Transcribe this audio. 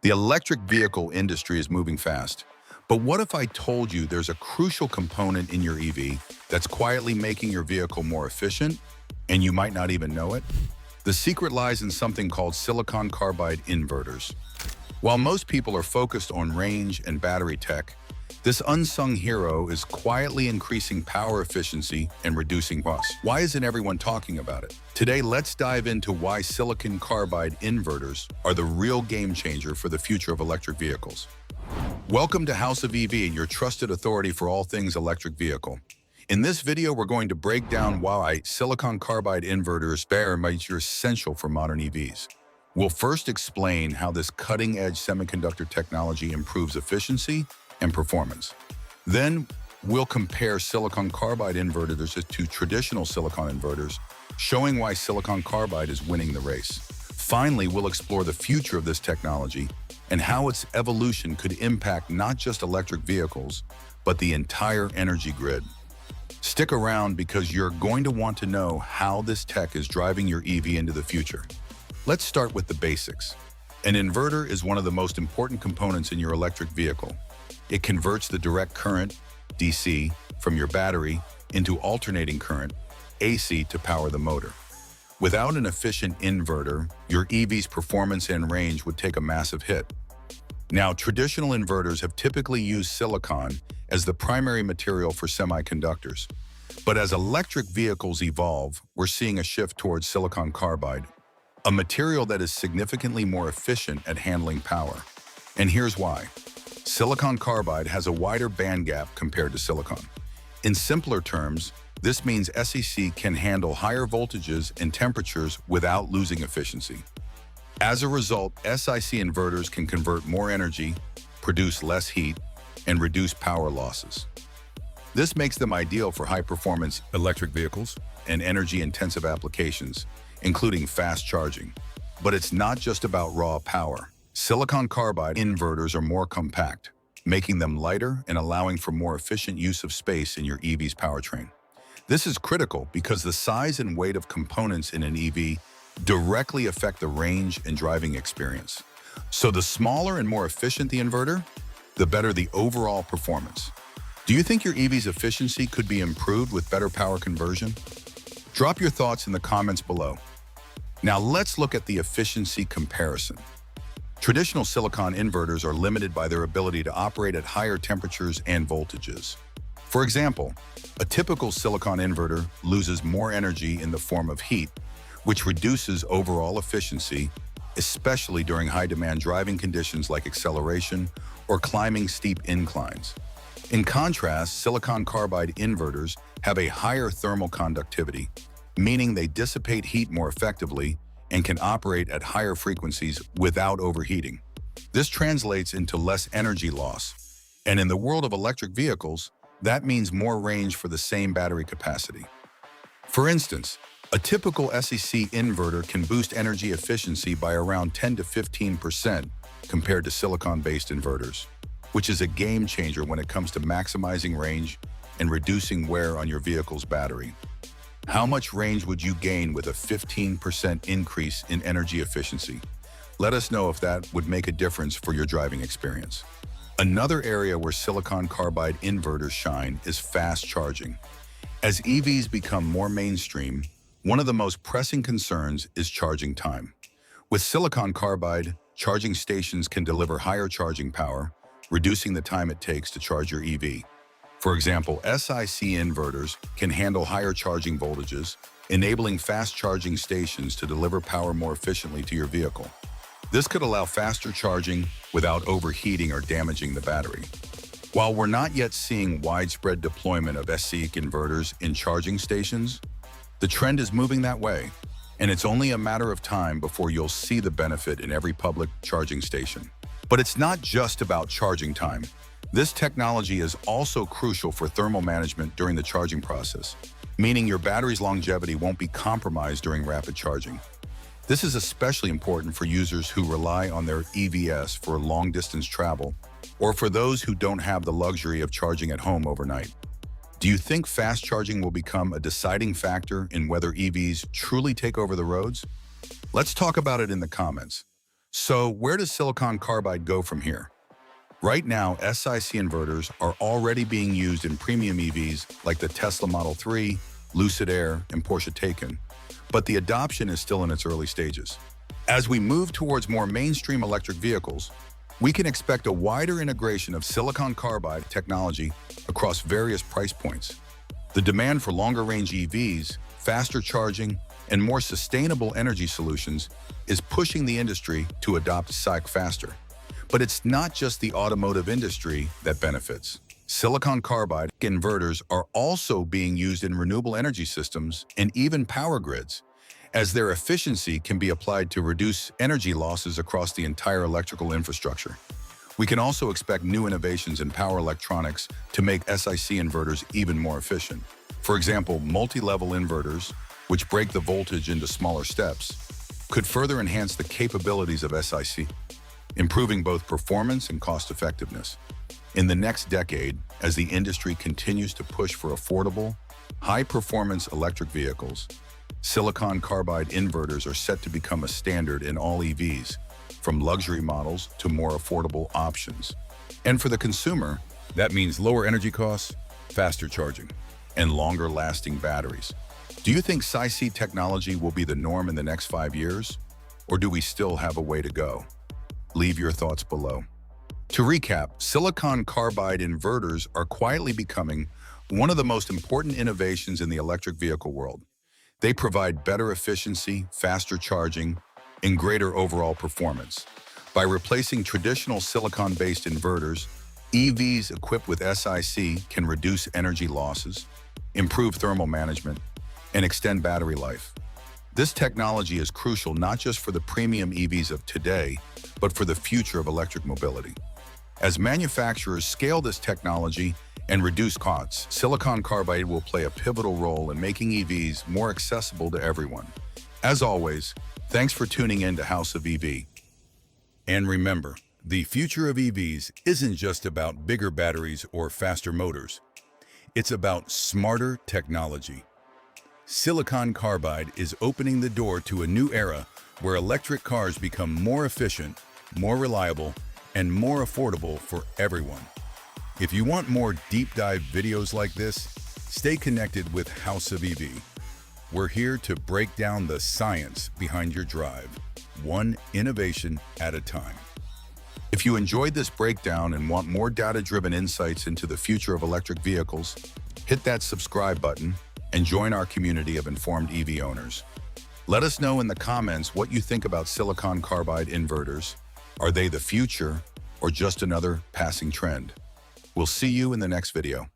The electric vehicle industry is moving fast. But what if I told you there's a crucial component in your EV that's quietly making your vehicle more efficient, and you might not even know it? The secret lies in something called silicon carbide inverters. While most people are focused on range and battery tech, this unsung hero is quietly increasing power efficiency and reducing costs. Why isn't everyone talking about it? Today, let's dive into why silicon carbide inverters are the real game changer for the future of electric vehicles. Welcome to House of EV, your trusted authority for all things electric vehicle. In this video, we're going to break down why silicon carbide inverters are essential for modern EVs. We'll first explain how this cutting-edge semiconductor technology improves efficiency and performance. Then, we'll compare silicon carbide inverters to traditional silicon inverters, showing why silicon carbide is winning the race. Finally, we'll explore the future of this technology and how its evolution could impact not just electric vehicles, but the entire energy grid. Stick around because you're going to want to know how this tech is driving your EV into the future. Let's start with the basics. An inverter is one of the most important components in your electric vehicle. It converts the direct current, DC, from your battery into alternating current, AC, to power the motor. Without an efficient inverter, your EV's performance and range would take a massive hit. Now, traditional inverters have typically used silicon as the primary material for semiconductors. But as electric vehicles evolve, we're seeing a shift towards silicon carbide, a material that is significantly more efficient at handling power. And here's why. Silicon carbide has a wider band gap compared to silicon. In simpler terms, this means SEC can handle higher voltages and temperatures without losing efficiency. As a result, SiC inverters can convert more energy, produce less heat, and reduce power losses. This makes them ideal for high-performance electric vehicles and energy-intensive applications, including fast charging. But it's not just about raw power. Silicon carbide inverters are more compact, making them lighter and allowing for more efficient use of space in your EV's powertrain. This is critical because the size and weight of components in an EV directly affect the range and driving experience. So the smaller and more efficient the inverter, the better the overall performance. Do you think your EV's efficiency could be improved with better power conversion? Drop your thoughts in the comments below. Now let's look at the efficiency comparison. Traditional silicon inverters are limited by their ability to operate at higher temperatures and voltages. For example, a typical silicon inverter loses more energy in the form of heat, which reduces overall efficiency, especially during high-demand driving conditions like acceleration or climbing steep inclines. In contrast, silicon carbide inverters have a higher thermal conductivity, meaning they dissipate heat more effectively and can operate at higher frequencies without overheating. This translates into less energy loss, and in the world of electric vehicles, that means more range for the same battery capacity. For instance, a typical SEC inverter can boost energy efficiency by around 10 to 15% compared to silicon-based inverters, which is a game changer when it comes to maximizing range and reducing wear on your vehicle's battery. How much range would you gain with a 15% increase in energy efficiency? Let us know if that would make a difference for your driving experience. Another area where silicon carbide inverters shine is fast charging. As EVs become more mainstream, one of the most pressing concerns is charging time. With silicon carbide, charging stations can deliver higher charging power, reducing the time it takes to charge your EV. For example, SiC inverters can handle higher charging voltages, enabling fast charging stations to deliver power more efficiently to your vehicle. This could allow faster charging without overheating or damaging the battery. While we're not yet seeing widespread deployment of SiC inverters in charging stations, the trend is moving that way, and it's only a matter of time before you'll see the benefit in every public charging station. But it's not just about charging time. This technology is also crucial for thermal management during the charging process, meaning your battery's longevity won't be compromised during rapid charging. This is especially important for users who rely on their EVs for long-distance travel, or for those who don't have the luxury of charging at home overnight. Do you think fast charging will become a deciding factor in whether EVs truly take over the roads? Let's talk about it in the comments. So where does silicon carbide go from here? Right now, SiC inverters are already being used in premium EVs like the Tesla Model 3, Lucid Air, and Porsche Taycan, but the adoption is still in its early stages. As we move towards more mainstream electric vehicles, we can expect a wider integration of silicon carbide technology across various price points. The demand for longer-range EVs, faster charging, and more sustainable energy solutions is pushing the industry to adopt SiC faster. But it's not just the automotive industry that benefits. Silicon carbide inverters are also being used in renewable energy systems and even power grids, as their efficiency can be applied to reduce energy losses across the entire electrical infrastructure. We can also expect new innovations in power electronics to make SiC inverters even more efficient. For example, multi-level inverters, which break the voltage into smaller steps, could further enhance the capabilities of SiC, improving both performance and cost-effectiveness. In the next decade, as the industry continues to push for affordable, high-performance electric vehicles, silicon carbide inverters are set to become a standard in all EVs, from luxury models to more affordable options. And for the consumer, that means lower energy costs, faster charging, and longer-lasting batteries. Do you think SiC technology will be the norm in the next 5 years? Or do we still have a way to go? Leave your thoughts below. To recap, silicon carbide inverters are quietly becoming one of the most important innovations in the electric vehicle world. They provide better efficiency, faster charging, and greater overall performance. By replacing traditional silicon-based inverters, EVs equipped with SiC can reduce energy losses, improve thermal management, and extend battery life. This technology is crucial not just for the premium EVs of today, but for the future of electric mobility. As manufacturers scale this technology and reduce costs, silicon carbide will play a pivotal role in making EVs more accessible to everyone. As always, thanks for tuning in to House of EV. And remember, the future of EVs isn't just about bigger batteries or faster motors. It's about smarter technology. Silicon carbide is opening the door to a new era where electric cars become more efficient, more reliable, and more affordable for everyone. If you want more deep dive videos like this, stay connected with House of EV. We're here to break down the science behind your drive, one innovation at a time. If you enjoyed this breakdown and want more data-driven insights into the future of electric vehicles, hit that subscribe button and join our community of informed EV owners. Let us know in the comments what you think about silicon carbide inverters. Are they the future or just another passing trend? We'll see you in the next video.